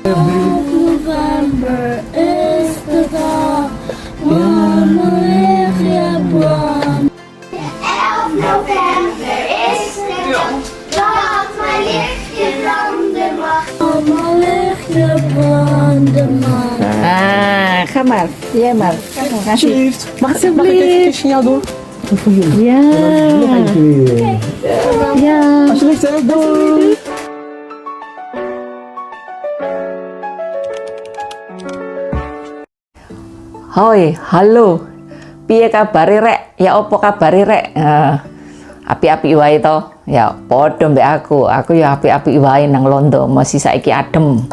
November is the dawn. Wanneer je brandt. 11 november is de dag dat mijn lichtje branden mag. Wanneer je branden mag. Ga maar. Jij maar. Alsjeblieft. Mag Mag ik even een signaal doen? Voor jullie. Ja. Dank je. Ja. Alsjeblieft, hè. Doei. Hoi, halo. Piye kabare rek? Ya opo kabare rek? Api-api wae to. Ya padha mbek aku. Aku ya api-api wae nang Londo. Masih saiki adem.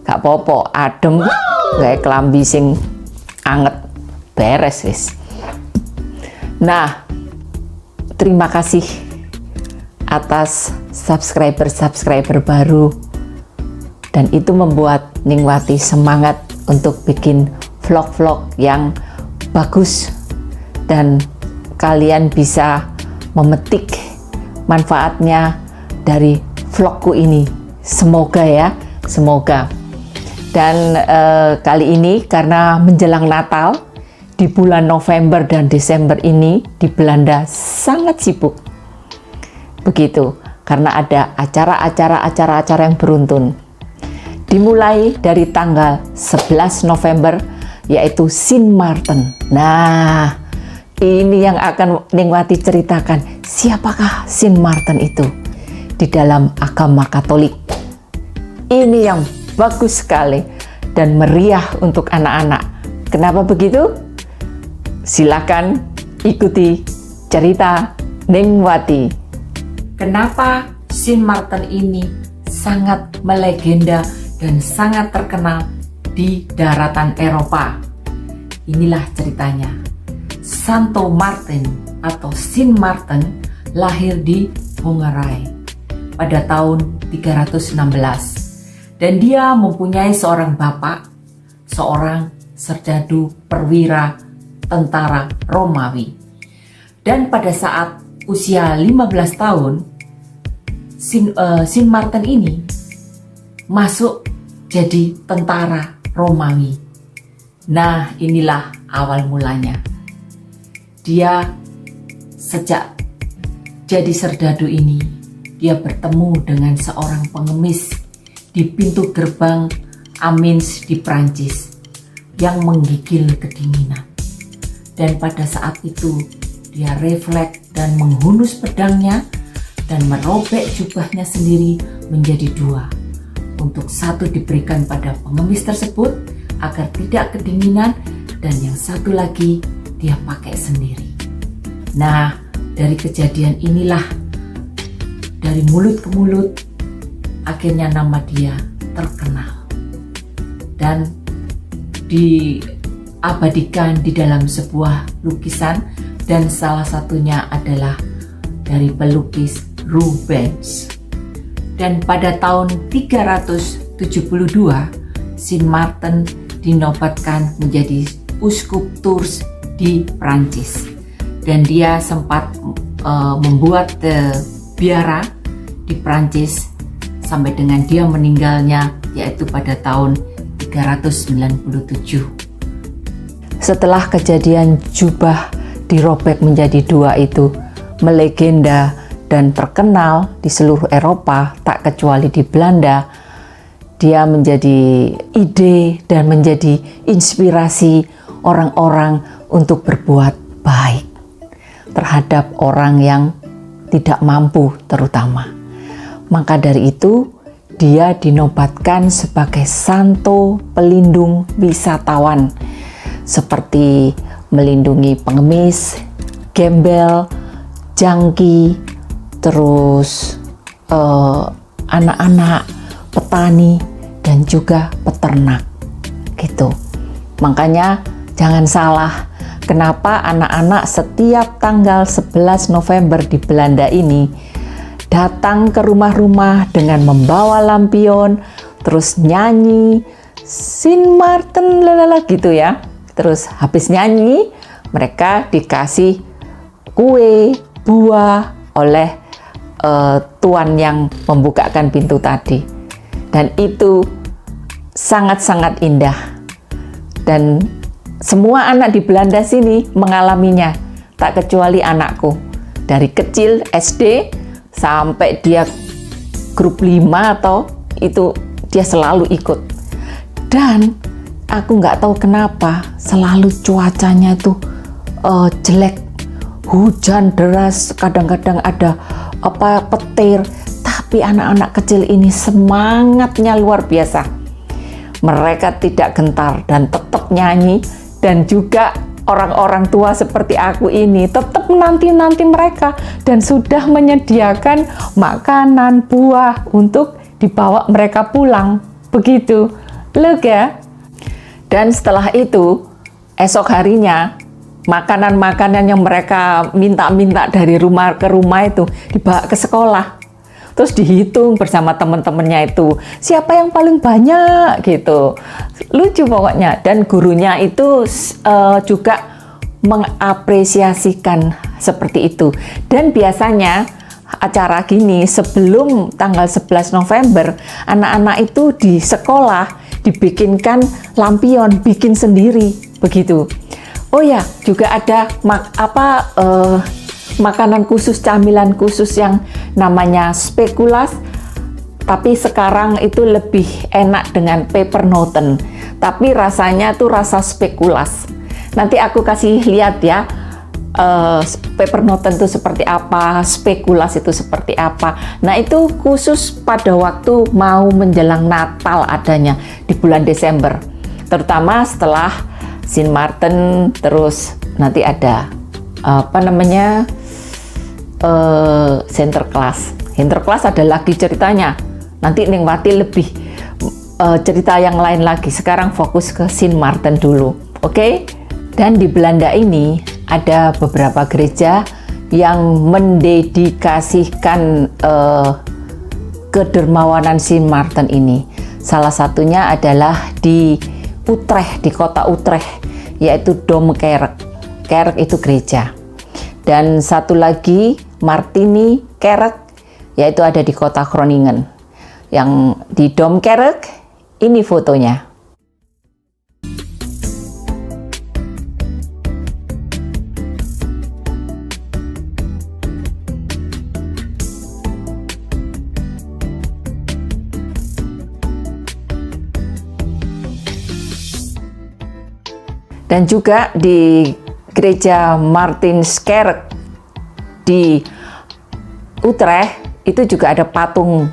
Gak apa-apa, adem. Gawe klambi sing anget. Beres wis. Nah, terima kasih atas subscriber baru. Dan itu membuat Ningwati semangat untuk bikin vlog-vlog yang bagus dan kalian bisa memetik manfaatnya dari vlogku ini. Semoga ya, semoga. Dan kali ini karena menjelang Natal di bulan November dan Desember ini di Belanda sangat sibuk. Begitu, karena ada acara-acara yang beruntun. Dimulai dari tanggal 11 November yaitu Sint Maarten. Nah, ini yang akan Ningwati ceritakan. Siapakah Sint Maarten itu di dalam agama Katolik? Ini yang bagus sekali dan meriah untuk anak-anak. Kenapa begitu? Silakan ikuti cerita Ningwati. Kenapa Sint Maarten ini sangat melegenda dan sangat terkenal di daratan Eropa? Inilah ceritanya. Santo Martin atau Sint Maarten lahir di Hongarije pada tahun 316 dan dia mempunyai seorang bapak, seorang serdadu perwira tentara Romawi. Dan pada saat usia 15 tahun Sint Maarten ini masuk jadi tentara Romawi. Nah, inilah awal mulanya. Dia sejak jadi serdadu ini, dia bertemu dengan seorang pengemis di pintu gerbang Amiens di Prancis yang menggigil kedinginan. Dan pada saat itu dia refleks dan menghunus pedangnya dan merobek jubahnya sendiri menjadi dua. Untuk satu diberikan pada pengemis tersebut agar tidak kedinginan dan yang satu lagi dia pakai sendiri. Nah, dari kejadian inilah dari mulut ke mulut akhirnya nama dia terkenal dan diabadikan di dalam sebuah lukisan dan salah satunya adalah dari pelukis Rubens. Dan pada tahun 372 Sint Maarten dinobatkan menjadi uskup Tours di Prancis dan dia sempat membuat biara di Prancis sampai dengan dia meninggalnya yaitu pada tahun 397. Setelah kejadian jubah dirobek menjadi dua itu melegenda dan terkenal di seluruh Eropa, tak kecuali di Belanda, dia menjadi ide dan menjadi inspirasi orang-orang untuk berbuat baik terhadap orang yang tidak mampu terutama. Maka dari itu, dia dinobatkan sebagai santo pelindung wisatawan, seperti melindungi pengemis, gembel, jangki, terus anak-anak, petani, dan juga peternak gitu. Makanya jangan salah, kenapa anak-anak setiap tanggal 11 November di Belanda ini datang ke rumah-rumah dengan membawa lampion, terus nyanyi Sint Maarten lalala gitu ya. Terus habis nyanyi mereka dikasih kue, buah oleh tuan yang membukakan pintu tadi. Dan itu sangat-sangat indah. Dan semua anak di Belanda sini mengalaminya, tak kecuali anakku. Dari kecil SD sampai dia grup 5 atau itu dia selalu ikut. Dan aku nggak tahu kenapa selalu cuacanya itu jelek, hujan deras, kadang-kadang ada petir, tapi anak-anak kecil ini semangatnya luar biasa. Mereka tidak gentar dan tetap nyanyi, dan juga orang-orang tua seperti aku ini tetap menanti-nanti mereka dan sudah menyediakan makanan, buah untuk dibawa mereka pulang. Begitu, look ya. Dan setelah itu, esok harinya makanan-makanan yang mereka minta-minta dari rumah ke rumah itu dibawa ke sekolah. Terus dihitung bersama teman-temannya itu, siapa yang paling banyak gitu. Lucu pokoknya. Dan gurunya itu juga mengapresiasikan seperti itu. Dan biasanya acara gini sebelum tanggal 11 November, anak-anak itu di sekolah dibikinkan lampion, bikin sendiri, begitu. Oh ya, juga ada makanan khusus, camilan khusus yang namanya spekulas, tapi sekarang itu lebih enak dengan pepernoten, tapi rasanya tuh rasa spekulas. Nanti aku kasih lihat ya, pepernoten itu seperti apa, spekulas itu seperti apa. Nah, itu khusus pada waktu mau menjelang Natal adanya di bulan Desember, terutama setelah Sint Maarten. Terus nanti ada Sinterklaas. Sinterklaas ada lagi ceritanya. Nanti Ning Wati lebih cerita yang lain lagi. Sekarang fokus ke Sint Maarten dulu, oke? Dan di Belanda ini ada beberapa gereja yang mendedikasikan kedermawanan Sint Maarten ini. Salah satunya adalah di Utrecht, di kota Utrecht, yaitu Domkerk. Kerk itu gereja. Dan satu lagi Martini Kerk, yaitu ada di kota Groningen. Yang di Domkerk, ini fotonya. Dan juga di gereja Martinskerk di Utrecht itu juga ada patung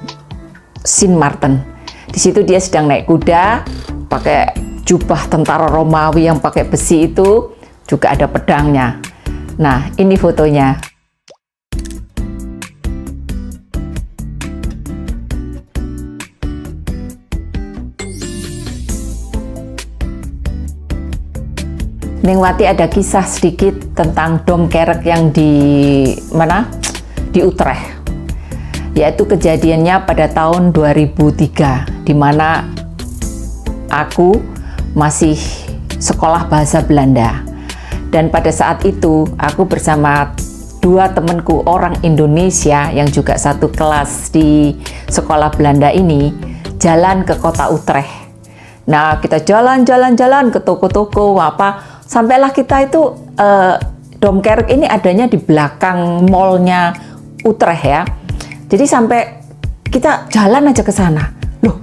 Sint Maarten. Di situ dia sedang naik kuda, pakai jubah tentara Romawi yang pakai besi itu, juga ada pedangnya. Nah, ini fotonya. Ning Wati ada kisah sedikit tentang Domkerk yang di mana? Di Utrecht. Yaitu kejadiannya pada tahun 2003, di mana aku masih sekolah bahasa Belanda. Dan pada saat itu aku bersama dua temanku orang Indonesia yang juga satu kelas di sekolah Belanda ini jalan ke kota Utrecht. Nah, kita jalan-jalan ke toko-toko sampailah kita itu Domkerk ini adanya di belakang mallnya Utrecht ya. Jadi sampai kita jalan aja ke sana. Loh,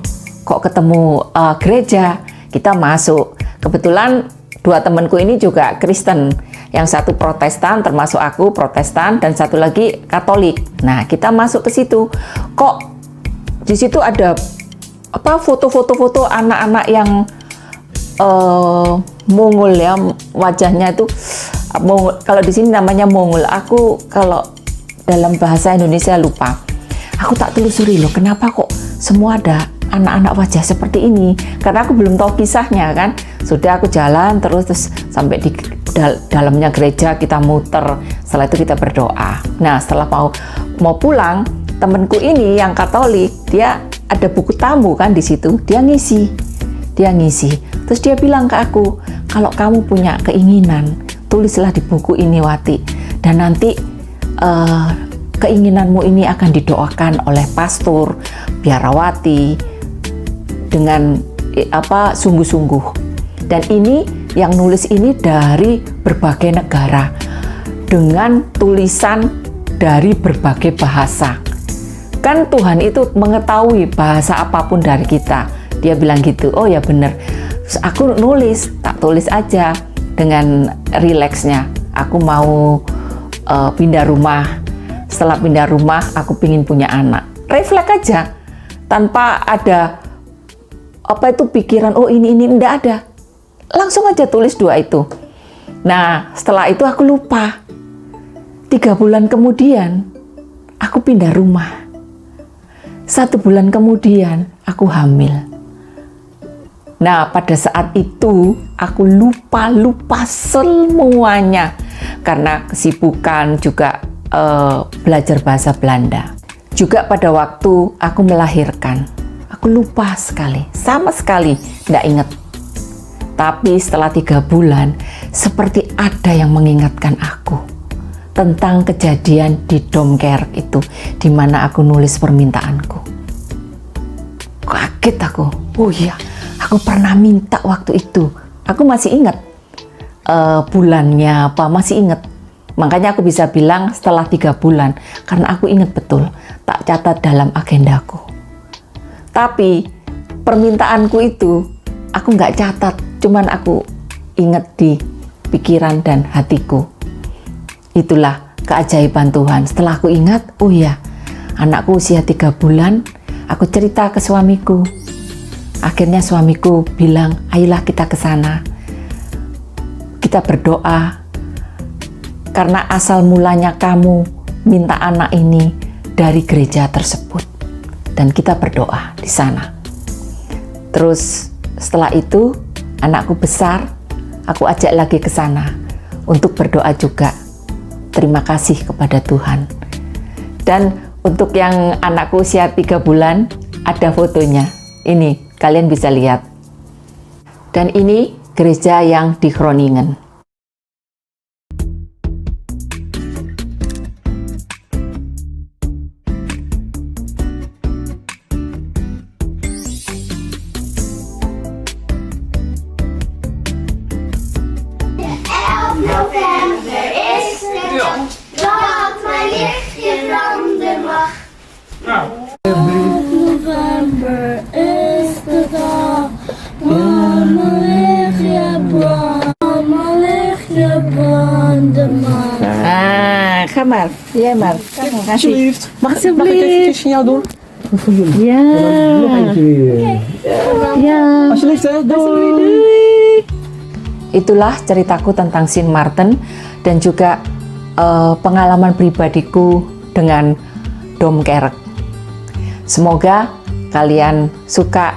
kok ketemu gereja? Kita masuk. Kebetulan dua temanku ini juga Kristen. Yang satu Protestan, termasuk aku Protestan, dan satu lagi Katolik. Nah, kita masuk ke situ. Kok di situ ada foto-foto anak-anak yang Mongol ya, wajahnya itu kalau di sini namanya Mongol. Aku kalau dalam bahasa Indonesia lupa. Aku tak telusuri loh, kenapa kok semua ada anak-anak wajah seperti ini? Karena aku belum tahu kisahnya kan. Sudah aku jalan terus sampai di dalamnya gereja, kita muter. Setelah itu kita berdoa. Nah, setelah mau pulang, temanku ini yang Katolik, dia ada buku tamu kan di situ. Dia ngisi. Terus dia bilang ke aku, kalau kamu punya keinginan, tulislah di buku ini Wati. Dan nanti keinginanmu ini akan didoakan oleh pastor, biarawati, dengan sungguh-sungguh. Dan ini yang nulis ini dari berbagai negara dengan tulisan dari berbagai bahasa. Kan Tuhan itu mengetahui bahasa apapun dari kita. Dia bilang gitu, oh ya bener. Terus aku nulis, tak tulis aja dengan rileksnya. Aku mau pindah rumah. Setelah pindah rumah, aku pingin punya anak. Refleks aja, tanpa ada pikiran, oh ini enggak ada. Langsung aja tulis doa itu. Nah, setelah itu aku lupa. 3 bulan kemudian, aku pindah rumah. 1 bulan kemudian, aku hamil. Nah, pada saat itu, aku lupa semuanya. Karena kesibukan juga belajar bahasa Belanda. Juga pada waktu aku melahirkan, aku lupa sekali. Sama sekali tidak ingat. Tapi setelah 3 bulan, seperti ada yang mengingatkan aku tentang kejadian di Domkerk itu, di mana aku nulis permintaanku. Kaget aku. Oh iya, aku pernah minta waktu itu. Aku masih ingat bulannya apa, masih ingat. Makanya aku bisa bilang setelah 3 bulan, karena aku ingat betul, tak catat dalam agendaku. Tapi permintaanku itu aku nggak catat, cuman aku ingat di pikiran dan hatiku. Itulah keajaiban Tuhan. Setelah aku ingat, oh ya, anakku usia 3 bulan, aku cerita ke suamiku. Akhirnya suamiku bilang, ayolah kita ke sana. Kita berdoa. Karena asal mulanya kamu minta anak ini dari gereja tersebut. Dan kita berdoa di sana. Terus setelah itu, anakku besar, aku ajak lagi ke sana untuk berdoa juga. Terima kasih kepada Tuhan. Dan untuk yang anakku usia 3 bulan, ada fotonya. Ini, kalian bisa lihat. Dan ini gereja yang di Groningen. November is de dag dat mijn lichtje branden mag. November is de dag waar mijn lichtje brandt. Mijn lichtje branden mag. Ga maar. Jij maar. Alsjeblieft. Mag ik even Alsjeblieft. een signaal doen? Voor jullie. Ja. Nog een keer. Ya. Alsjeblieft, hè. Doei. Itulah ceritaku tentang Sint Maarten dan juga pengalaman pribadiku dengan Domkerk. Semoga kalian suka,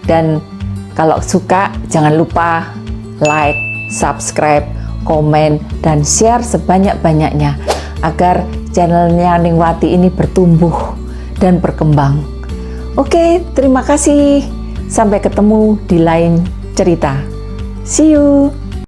dan kalau suka jangan lupa like, subscribe, komen, dan share sebanyak-banyaknya agar channelnya Ningwati ini bertumbuh dan berkembang. Oke, terima kasih. Sampai ketemu di lain cerita. See you.